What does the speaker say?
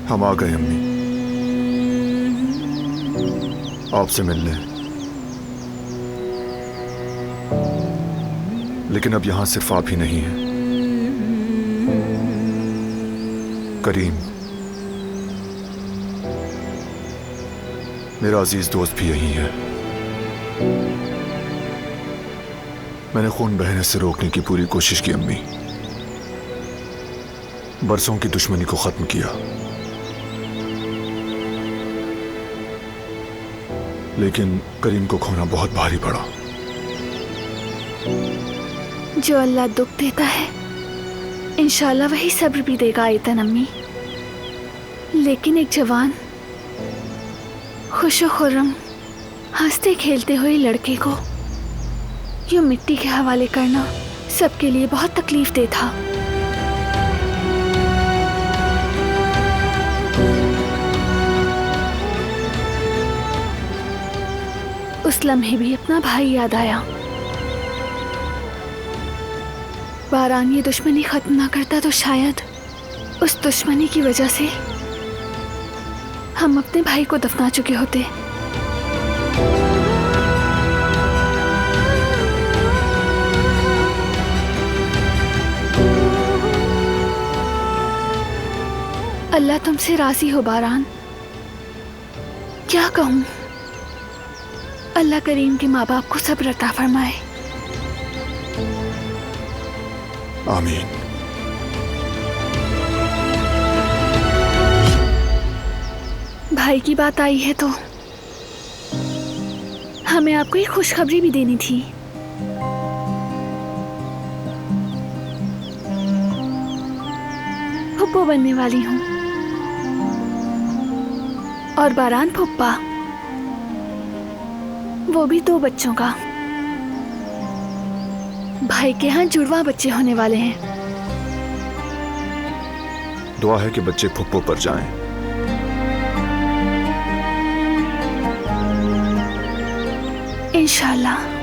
हम आ गए अम्मी, आपसे मिलने। लेकिन अब यहां सिर्फ आप ही नहीं हैं, करीम, मेरा अजीज दोस्त भी यही है। मैंने खून बहने से रोकने की पूरी कोशिश की अम्मी, बरसों की दुश्मनी को खत्म किया, लेकिन करीम को खोना बहुत भारी पड़ा। जो अल्लाह दुख देता है इंशाल्लाह वही सब्र भी देगा आयतन अम्मी। लेकिन एक जवान खुश खुर्रम हंसते खेलते हुए लड़के को यूं मिट्टी के हवाले करना सबके लिए बहुत तकलीफ दे था। उस लम्हे भी अपना भाई याद आया। बारान ये दुश्मनी खत्म ना करता तो शायद उस दुश्मनी की वजह से हम अपने भाई को दफना चुके होते। अल्लाह तुमसे राजी हो बारान, क्या कहूं। अल्लाह करीम के माँ बाप को सब्र अता फरमाए। आमीन। भाई की बात आई है तो हमें आपको एक खुशखबरी भी देनी थी। फुप्पो बनने वाली हूँ और बारान फुप्पा, वो भी 2 बच्चों का। भाई के यहाँ जुड़वा बच्चे होने वाले हैं। दुआ है कि बच्चे फुप्पो पर जाएं। इंशाल्लाह।